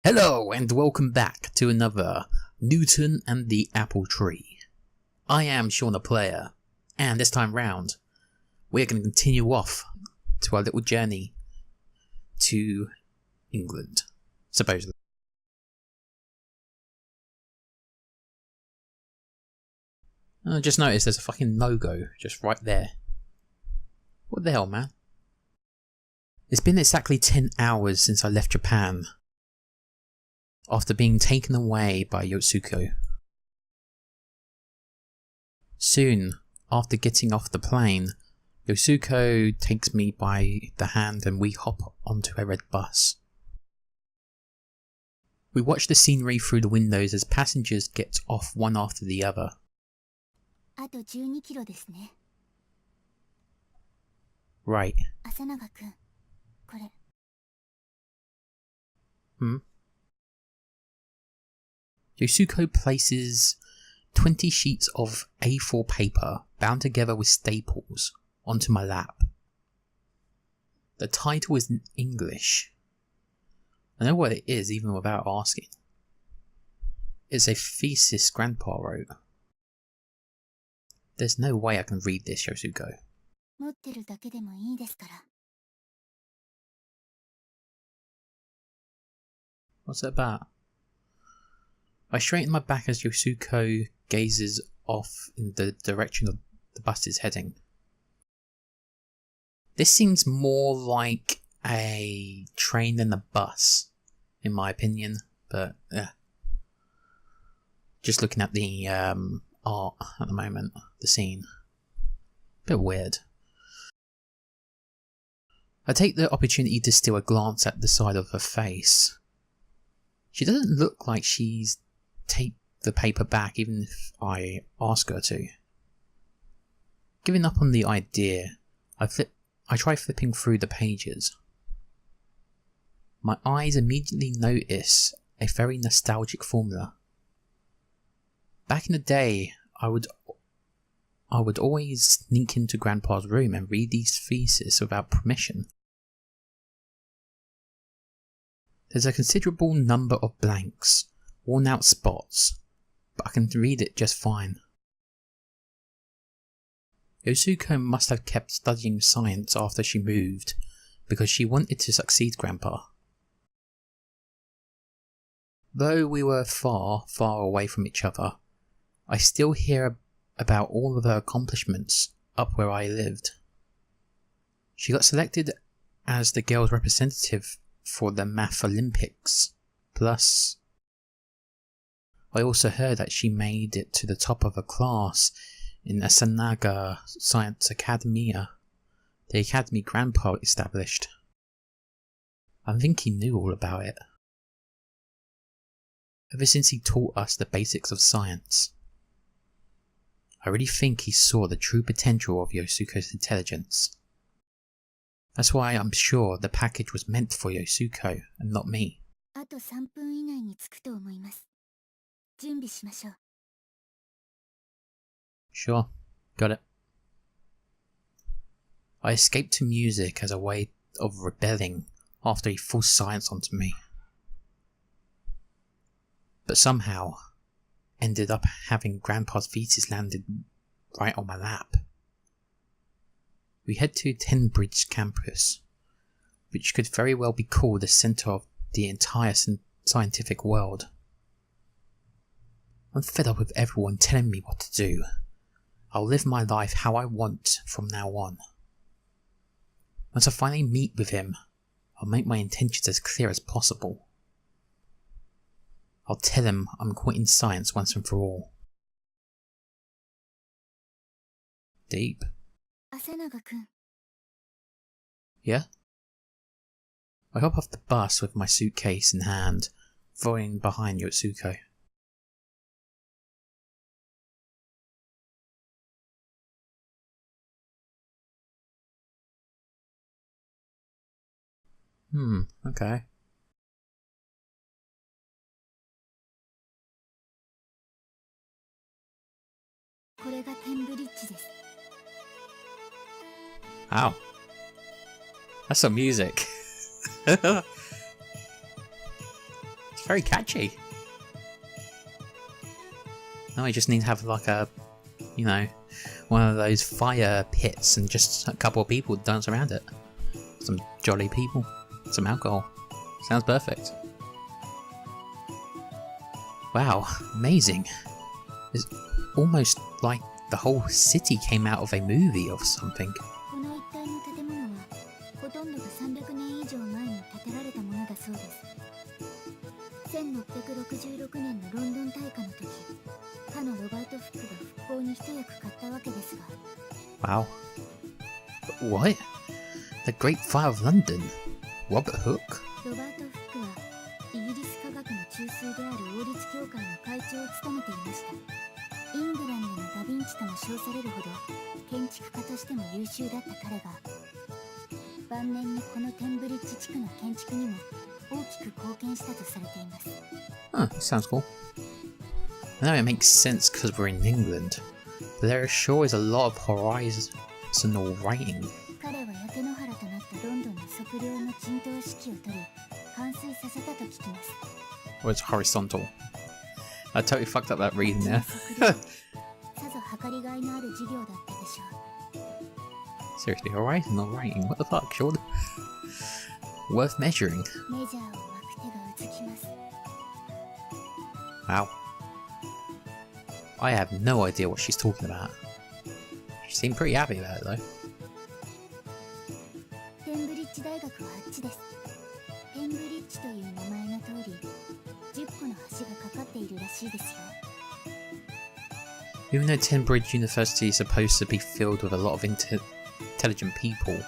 Hello and welcome back to another Newton and the Apple Tree. I am Sean the Player, and this time round, we're going to continue off to our little journey to England, supposedly. I just noticed there's a fucking logo just right there. What the hell, man? It's been exactly 10 hours since I left Japan, after being taken away by Yotsuko. Soon after getting off the plane, Yotsuko takes me by the hand and we hop onto a red bus. We watch the scenery through the windows as passengers get off one after the other. あと12キロですね。 Right. 朝永くん、これ。 Yotsuko places 20 sheets of A4 paper bound together with staples onto my lap. The title is in English. I know what it is even without asking. It's a thesis Grandpa wrote. There's no way I can read this, Yotsuko. 持ってるだけでもいいですから。 What's it about? I straighten my back as Yotsuko gazes off in the direction of the bus is heading. This seems more like a train than a bus, in my opinion, but yeah. Just looking at the art at the moment, the scene. Bit weird. I take the opportunity to steal a glance at the side of her face. She doesn't look like she's taped the paper back even if I ask her to. Giving up on the idea, I try flipping through the pages. My eyes immediately notice a very nostalgic formula. Back in the day, I would always sneak into Grandpa's room and read these theses without permission. There's a considerable number of blanks, worn out spots, but I can read it just fine. Yotsuko must have kept studying science after she moved, because she wanted to succeed Grandpa. Though we were far, far away from each other, I still hear about all of her accomplishments up where I lived. She got selected as the girls' representative for the Math Olympics, plus I also heard that she made it to the top of her class in Asanaga Science Academia, the academy Grandpa established. I think he knew all about it, ever since he taught us the basics of science. I really think he saw the true potential of Yotsuko's intelligence. That's why I'm sure the package was meant for Yotsuko and not me. あと3分以内に着くと思います。準備しましょう。 Sure, got it. I escaped to music as a way of rebelling after he forced science onto me. But somehow, ended up having Grandpa's thesis landed right on my lap. We head to Tenbridge campus, which could very well be called the centre of the entire scientific world. I'm fed up with everyone telling me what to do. I'll live my life how I want from now on. Once I finally meet with him, I'll make my intentions as clear as possible. I'll tell him I'm quitting science once and for all. Deep. 朝永くん、 Yeah? I hop off the bus with my suitcase in hand, following behind Yotsuko. Okay. これがテンブリッジです。 Ow. That's some music. It's very catchy. Now I just need to have like a, you know, one of those fire pits and just a couple of people dance around it. Some jolly people. Some alcohol. Sounds perfect. Wow, amazing. It's almost like the whole city came out of a movie or something. この一帯の建物はほとんどが300年以上前に建てられたものだそうです。1666年のロンドン大火の時、かのロバート・フックが復興に一役買ったわけですが。Wow. What? The Great Fire of London? Robert Hooke? ロバート・フックはイギリス科学の中枢である王立協会の会長を務めていました。イングランドのダ・ヴィンチとも称されるほど建築家としても優秀だった彼が晩年にこのテンブリッジ地区の建築にも大きく貢献したとされています。Huh, sounds cool. I know it makes sense because we're in England, but there sure is a lot of horizontal writing. 彼は焼け野原となったロンドンの測量の陣頭指揮を取り完遂させたと聞きます。Or it's horizontal. I totally fucked up that reading there. さぞ計りがいのある事業だったでしょう。 Seriously, horizontal writing? What the fuck, Sean? Worth measuring. メジャーを巻く手がうつきます。 Wow. I have no idea what she's talking about. She seemed pretty happy about it though. テンブリッジ大学はあっちです。テンブリッジという名前の通り、10個の橋がかかっているらしいですよ。Even though Tenbridge University is supposed to be filled with a lot of intelligent people,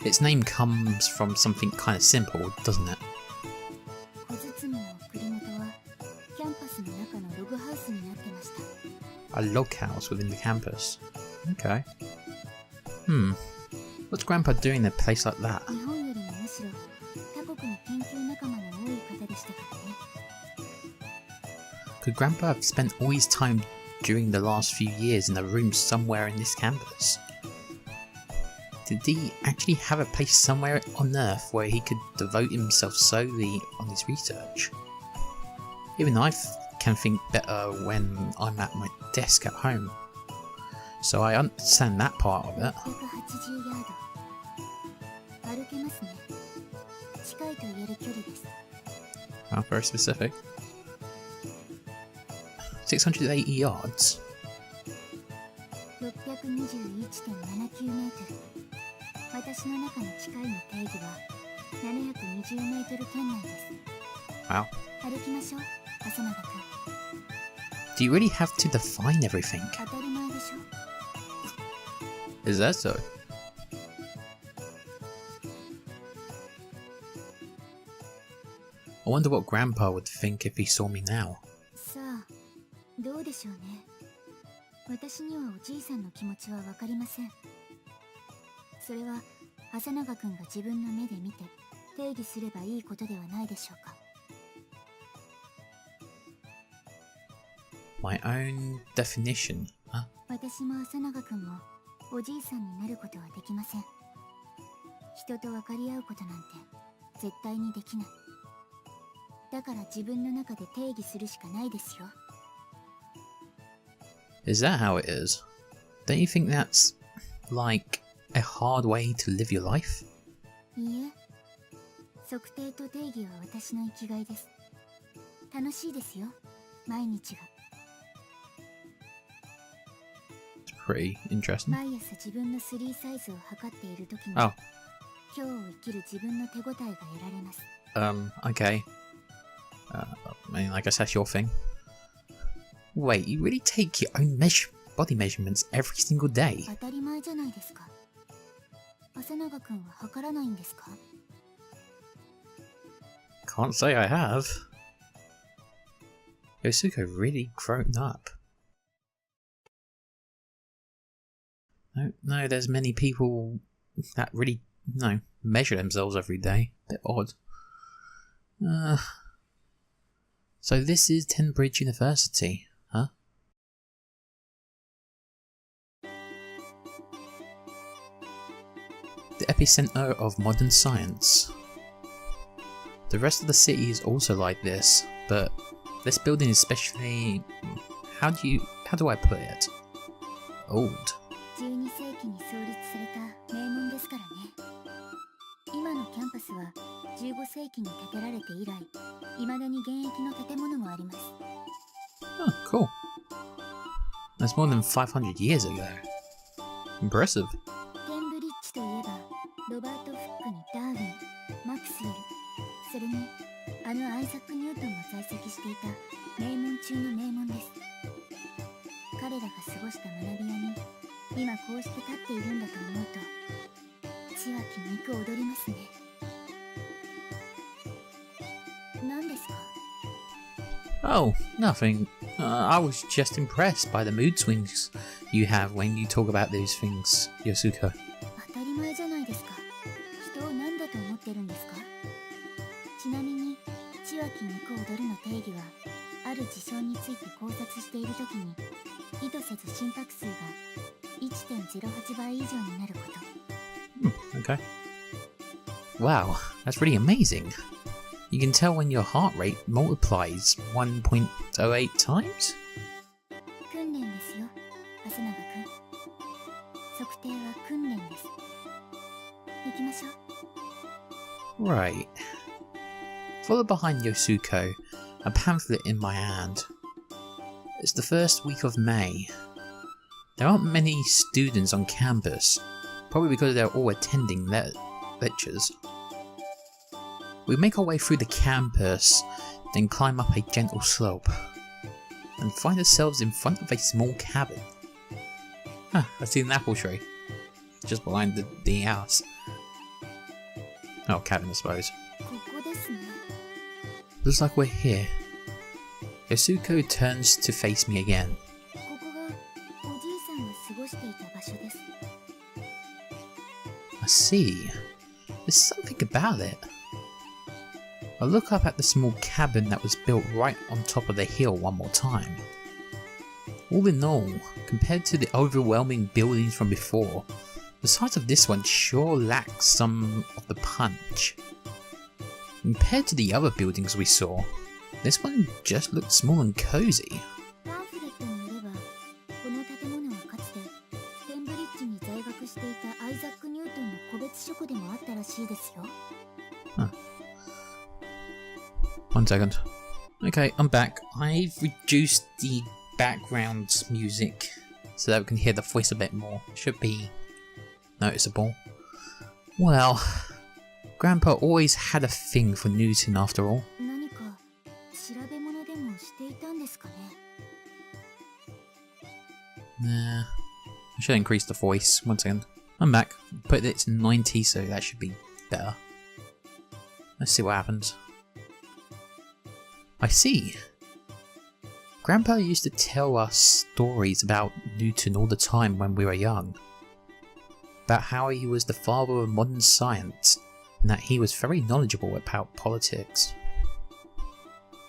its name comes from something kind of simple, doesn't it? 小包の贈り元はキャンパスの中のログハウスになってました。 A log house within the campus. Okay. What's Grandpa doing in a place like that? 日本よりもむしろ他国の研究仲間の多い方でしたからね。 Could Grandpa have spent all his time during the last few years in a room somewhere in this campus? Did he actually have a place somewhere on Earth where he could devote himself solely on his research? Even I can think better when I'm at my desk at home. So I understand that part of it. 680ヤード。歩けますね。近いと言える距離です。 Oh, very specific. 680 yards? 621.79 メートル。私の中の近いの定義は720メートル圏内です。 Wow. 歩きましょう、浅永君。 Do you really have to define everything? 当たり前でしょ。 Is that so? I wonder what Grandpa would think if he saw me now. さあ、どうでしょうね。私にはおじいさんの気持ちはわかりません。それは浅永君が自分の目で見て定義すればいいことではないでしょうか。 My own definition? Huh? 私も浅永君もおじいさんになることはできません。人と分かり合うことなんて絶対にできない。だから自分の中で定義するしかないですよ。 Is that how it is? Don't you think that's like a hard way to live your life? いいえ、測定と定義は私の生きがいです。楽しいですよ、毎日が。 It's pretty interesting. 毎朝自分の3サイズを測っている時に、 Oh, 今日を生きる自分の手応えが得られます。 okay. I mean, I guess that's your thing. Wait, you really take your own body measurements every single day? 当たり前じゃないですか。浅永君は測らないんですか？ Can't say I have. Yosuke really grown up. No, there's many people that really, measure themselves every day. Bit odd. So this is Tenbridge University, huh? The epicenter of modern science. The rest of the city is also like this, but this building is especially... How do I put it? Old. 12世紀に創立された名門ですからね。今のキャンパスは15世紀に建てられて以来、未だに現役の建物もあります。Oh, cool. That's more than 500 years ago. Impressive. ケンブリッジといえば、ロバート・フックにダーウィン、マクスウェル、それにあのアイザック・ニュートンも在籍していた名門中の名門です。彼らが過ごした学び屋に今こうして立っているんだと思うと血は気肉踊りますね。何ですか？ Oh, nothing. I was just impressed by the mood swings you have when you talk about those things, Yosuko. 当たり前じゃないですか。人を何だと思ってるんですか？ちなみに血は気肉踊るの定義はある事象について考察しているときに意図せず心拍数が 1.08 倍以上になること。Okay. Wow, that's really amazing. You can tell when your heart rate multiplies 1.08 times? 訓練ですよ、朝永くん。測定は訓練です。行きましょう。 Right. Follow behind Yosuko, a pamphlet in my hand. It's the first week of May. There aren't many students on campus, probably because they're all attending lectures. We make our way through the campus, then climb up a gentle slope, and find ourselves in front of a small cabin. I see an apple tree, just behind the house. Oh, cabin I suppose. ここですね。 Looks like we're here. Yosuko turns to face me again. ここがおじいさんが過ごしていた場所です。 I see. There's something about it. I look up at the small cabin that was built right on top of the hill one more time. All in all, compared to the overwhelming buildings from before, the size of this one sure lacks some of the punch. Compared to the other buildings we saw, this one just looked small and cozy. パンフレットによれば、この建物はかつてケンブリッジに在学していたアイザック・ニュートンの個別書庫でもあったらしいですよ。One second. Okay, I'm back. I've reduced the background music so that we can hear the voice a bit more. Should be noticeable. Well, Grandpa always had a thing for Newton after all. 何か調べ物でもしていたんですかね。 Nah, I should increase the voice. One second. I'm back. Put it to 90, so that should be better. Let's see what happens. I see. Grandpa used to tell us stories about Newton all the time when we were young. About how he was the father of modern science, and that he was very knowledgeable about politics.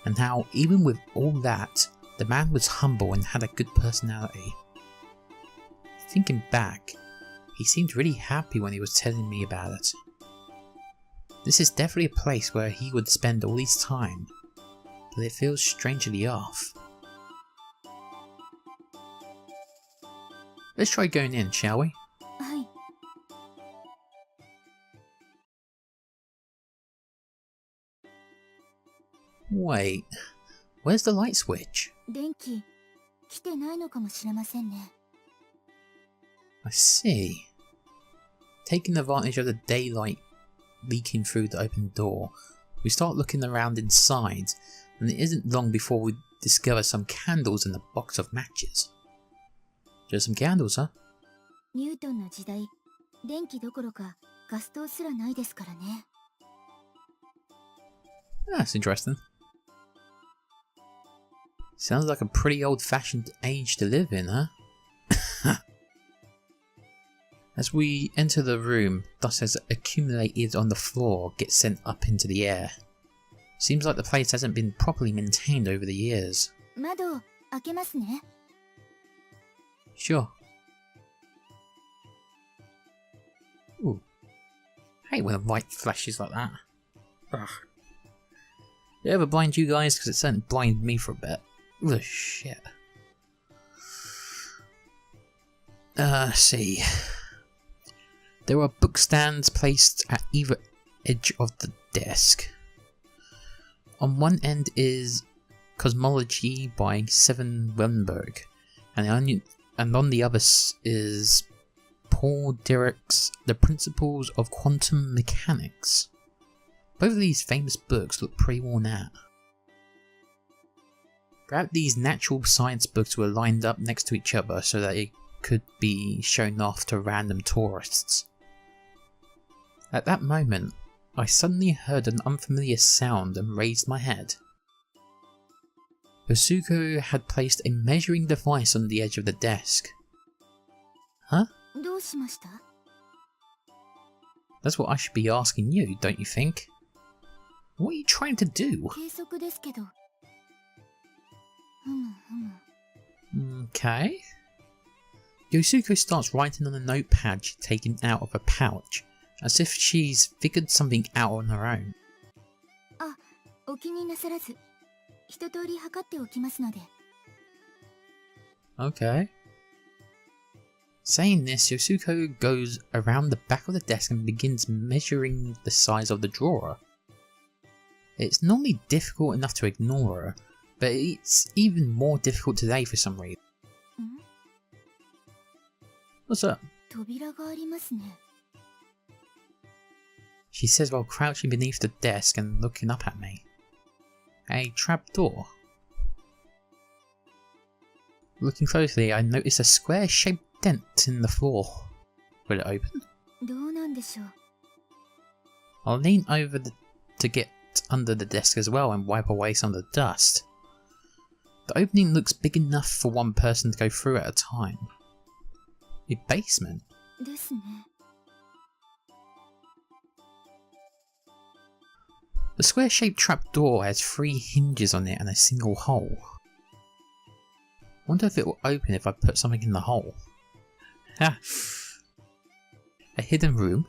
And how, even with all that, the man was humble and had a good personality. Thinking back, he seemed really happy when he was telling me about it. This is definitely a place where he would spend all his time, but it feels strangely off. Let's try going in, shall we? はい。 Wait, where's the light switch? 電気来てないのかもしれませんね。 I see. Taking advantage of the daylight leaking through the open door, we start looking around inside, and it isn't long before we discover some candles and a box of matches. Just some candles, huh? ニュートンの時代、電気どころかガス灯すらないですからね。 That's interesting. Sounds like a pretty old-fashioned age to live in, huh? As we enter the room, dust has accumulated on the floor, gets sent up into the air. Seems like the place hasn't been properly maintained over the years. 窓開けますね。 Sure. Ooh. Hate when a light flashes like that. Ugh. Did it ever blind you guys? Because it certainly blinded me for a bit. Ugh, shit. Let's see. There are book stands placed at either edge of the desk. On one end is Cosmology by Seven Wenberg, and on the other is Paul Dirac's The Principles of Quantum Mechanics. Both of these famous books look pretty worn out. Perhaps these natural science books were lined up next to each other so that it could be shown off to random tourists. At that moment, I suddenly heard an unfamiliar sound and raised my head. Yosuko had placed a measuring device on the edge of the desk. Huh? That's what I should be asking you, don't you think? What are you trying to do? Okay. Yosuko starts writing on a notepad she's taken out of a pouch, as if she's figured something out on her own. Okay. Saying this, Yosuko goes around the back of the desk and begins measuring the size of the drawer. It's normally difficult enough to ignore her, but it's even more difficult today for some reason. What's up? She says while crouching beneath the desk and looking up at me. A trapdoor. Looking closely, I notice a square-shaped dent in the floor. Will it open? I'll lean over to get under the desk as well and wipe away some of the dust. The opening looks big enough for one person to go through at a time. A basement? The square-shaped trapdoor has 3 hinges on it and a single hole. Wonder if it will open if I put something in the hole. Ha! A hidden room?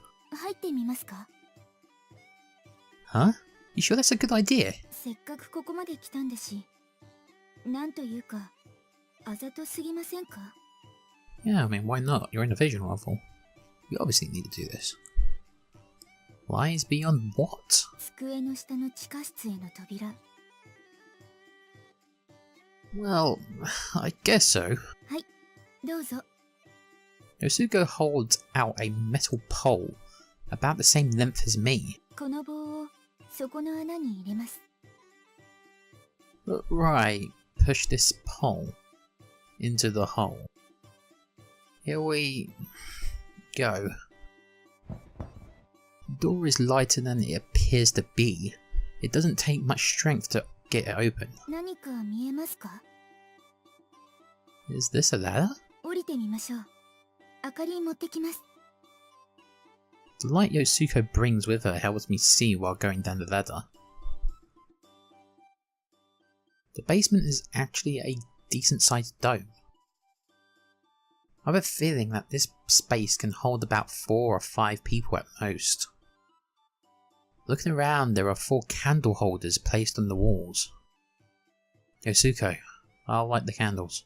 Huh? You sure that's a good idea? Yeah, I mean, why not? You're in a vision novel. You obviously need to do this. Lies beyond what? Well, I guess so. Yosuko holds out a metal pole about the same length as me. Right, push this pole into the hole. Here we go. The door is lighter than it appears to be. It doesn't take much strength to get it open. Is this a ladder? The light Yosuko brings with her helps me see while going down the ladder. The basement is actually a decent sized dome. I have a feeling that this space can hold about 4 or 5 people at most. Looking around, there are 4 candle holders placed on the walls. Yosuko, I'll light the candles.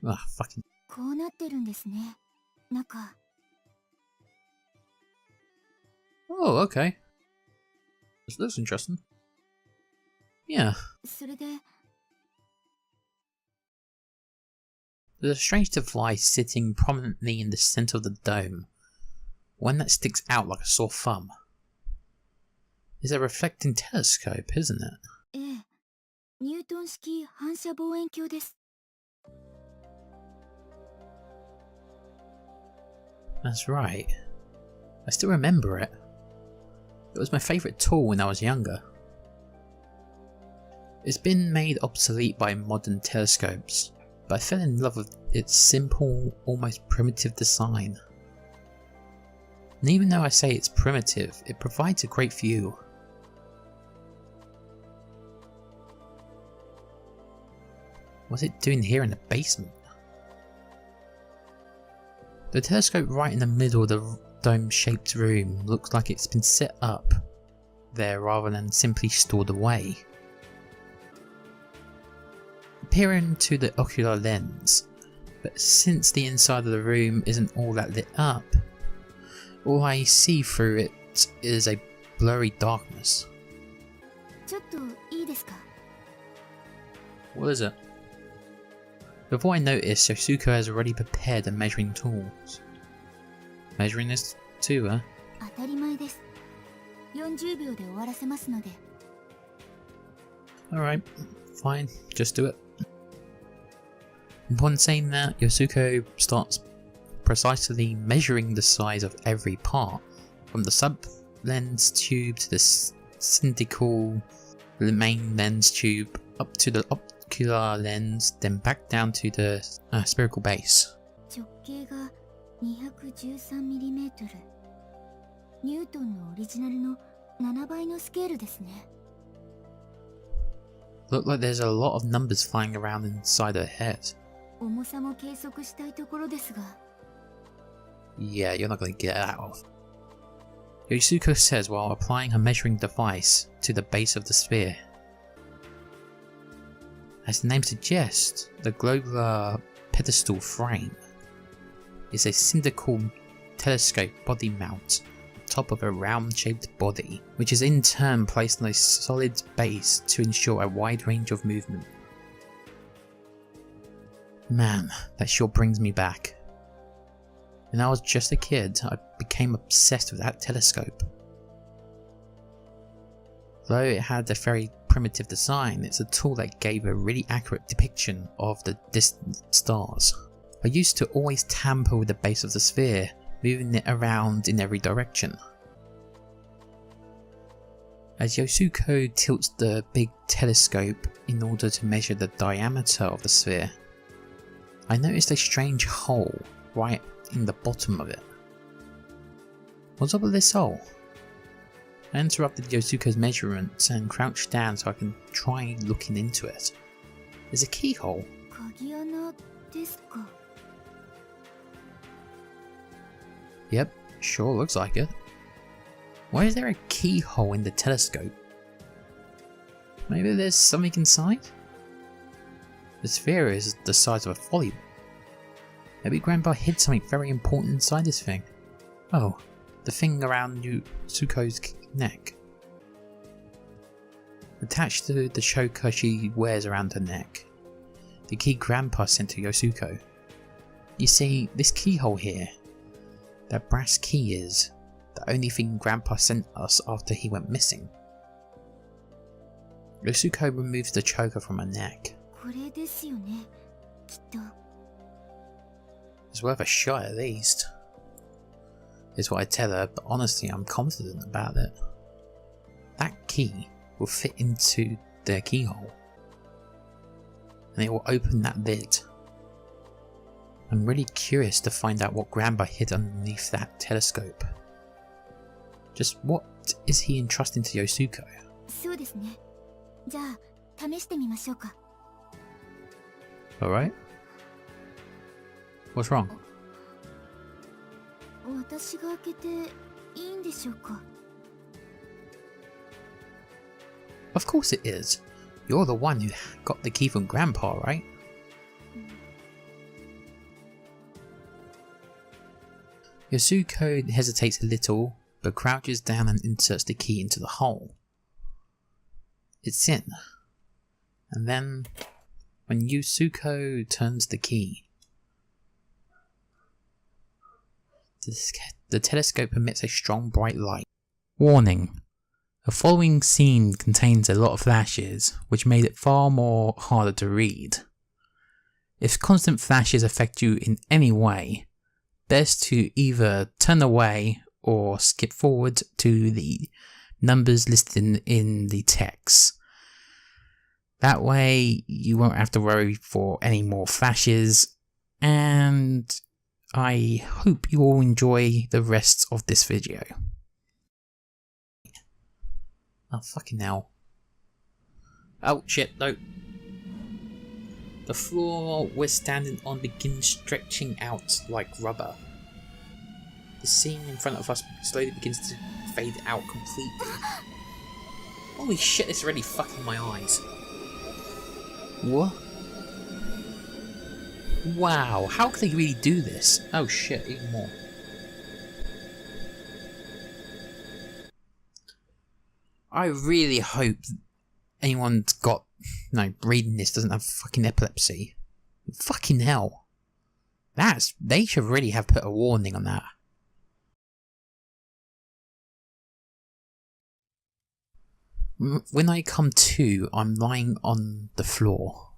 Ugh, fucking... Oh, okay. This looks interesting. Yeah. There's a strange device sitting prominently in the center of the dome. One that sticks out like a sore thumb. It's a reflecting telescope, isn't it? That's right. I still remember it. It was my favourite tool when I was younger. It's been made obsolete by modern telescopes, but I fell in love with its simple, almost primitive design. And even though I say it's primitive, it provides a great view. What's it doing here in the basement? The telescope right in the middle of the dome-shaped room looks like it's been set up there rather than simply stored away. Peering to the ocular lens, but since the inside of the room isn't all that lit up, all I see through it is a blurry darkness. ちょっといいですか? What is it? Before I notice, Yosuko has already prepared the measuring tools. Measuring this too, huh? 当たり前です。40秒で終わらせますので。Alright, fine, just do it. Upon saying that, Yosuko starts precisely measuring the size of every part, from the sub-lens tube to the cylindrical main lens tube, up to the ocular lens, then back down to the spherical base. 直径が 213mm。ニュートンのオリジナルの7倍のスケールですね。Look like there's a lot of numbers flying around inside her head. 重さも計測したいところですが。Yeah, you're not going to get that off. Yosuko says while applying her measuring device to the base of the sphere. As the name suggests, the globular pedestal frame is a cylindrical telescope body mount on top of a round-shaped body, which is in turn placed on a solid base to ensure a wide range of movement. Man, that sure brings me back. When I was just a kid, I became obsessed with that telescope. Though it had a very primitive design, it's a tool that gave a really accurate depiction of the distant stars. I used to always tamper with the base of the sphere, moving it around in every direction. As Yosuko tilts the big telescope in order to measure the diameter of the sphere, I noticed a strange hole right in the bottom of it. What's up with this hole? I interrupted Yosuko's measurements and crouched down so I can try looking into it. There's a keyhole. 鍵穴ですか? Yep, sure looks like it. Why is there a keyhole in the telescope? Maybe there's something inside? The sphere is the size of a volleyball. Maybe Grandpa hid something very important inside this thing. Oh, the thing around Yosuko's neck. Attached to the choker she wears around her neck. The key Grandpa sent to Yosuko. You see, this keyhole here, that brass key is the only thing Grandpa sent us after he went missing. Yosuko removes the choker from her neck. これですよね、きっと。It's worth a shot at least. Is what I tell her, but honestly I'm confident about it. That key will fit into their keyhole. And it will open that lid. I'm really curious to find out what Grandpa hid underneath that telescope. Just what is he entrusting to Yosuko? そうですね。じゃあ、試してみましょうか。Alright? What's wrong? 私が開けていいんでしょうか? Of course it is. You're the one who got the key from Grandpa, right? Yosuko hesitates a little, but crouches down and inserts the key into the hole. It's in. And then, when Yosuko turns the key, the telescope emits a strong bright light. Warning. The following scene contains a lot of flashes, which made it far more harder to read. If constant flashes affect you in any way, best to either turn away or skip forward to the numbers listed in the text. That way you won't have to worry for any more flashes, and I hope you all enjoy the rest of this video. Oh fucking hell. Oh shit, no. The floor we're standing on begins stretching out like rubber. The scene in front of us slowly begins to fade out completely. Holy shit, this is really fucking my eyes. What? Wow, how could they really do this? Oh shit, even more. I really hope anyone's got, reading this doesn't have fucking epilepsy. Fucking hell. They should really have put a warning on that. When I come to, I'm lying on the floor.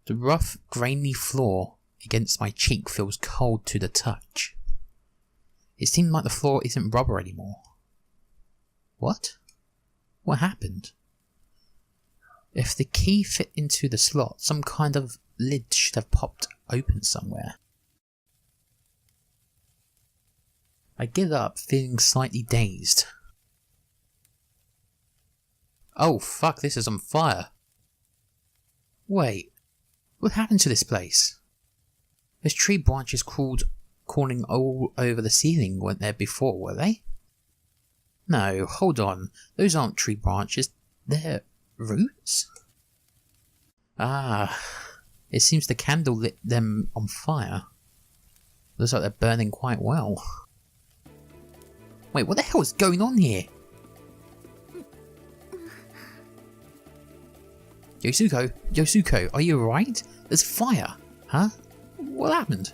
The rough, grainy floor against my cheek feels cold to the touch. It seems like the floor isn't rubber anymore. What? What happened? If the key fit into the slot, some kind of lid should have popped open somewhere. I get up, feeling slightly dazed. Oh fuck, this is on fire. Wait, what happened to this place? Those tree branches crawling all over the ceiling weren't there before, were they? No, hold on, those aren't tree branches, they're roots? Ah, it seems the candle lit them on fire. Looks like they're burning quite well. Wait, what the hell is going on here? Yosuko, are you alright? There's fire! Huh? What happened?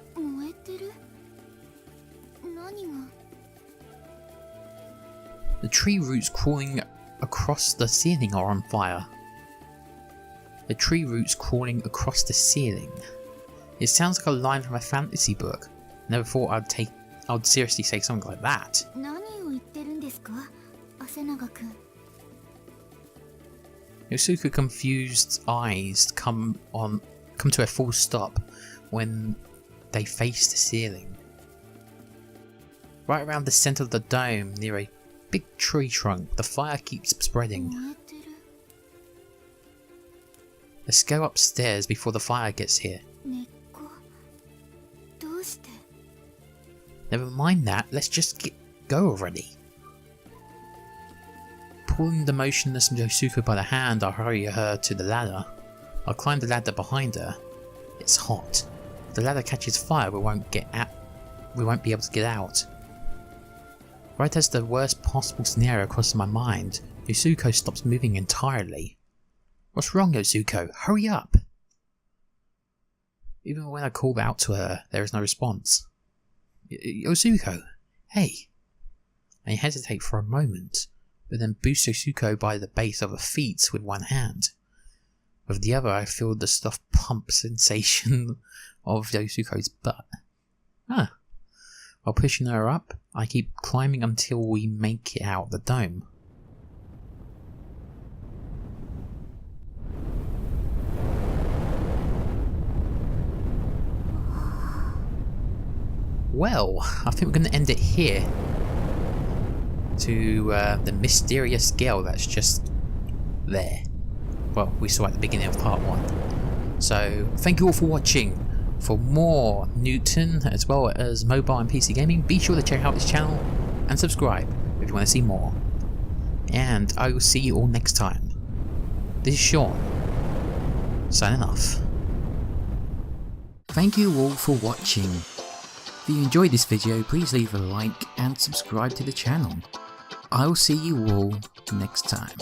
The tree roots crawling across the ceiling are on fire. The tree roots crawling across the ceiling. It sounds like a line from a fantasy book. Never thought I'd seriously say something like that. Yosuko confused eyes come to a full stop when they face the ceiling. Right around the center of the dome, near a big tree trunk, the fire keeps spreading. Let's go upstairs before the fire gets here. Never mind that, let's just go already. Pulling the motionless Yosuko by the hand, I hurry her to the ladder. I'll climb the ladder behind her. It's hot. If the ladder catches fire, we won't be able to get out. Right as the worst possible scenario crosses my mind, Yosuko stops moving entirely. What's wrong, Yosuko? Hurry up! Even when I call out to her, there is no response. Yosuko, hey! I hesitate for a moment, but then boost Yosuko by the base of her feet with one hand. With the other, I feel the soft pump sensation of Yosuko's butt. While pushing her up, I keep climbing until we make it out the dome. Well, I think we're going to end it here. To the mysterious girl that's just there. Well, we saw at the beginning of part 1. So, thank you all for watching. For more Newton, as well as mobile and PC gaming, be sure to check out this channel and subscribe if you want to see more. And I will see you all next time. This is Sean, signing off. Thank you all for watching. If you enjoyed this video, please leave a like and subscribe to the channel. I will see you all next time.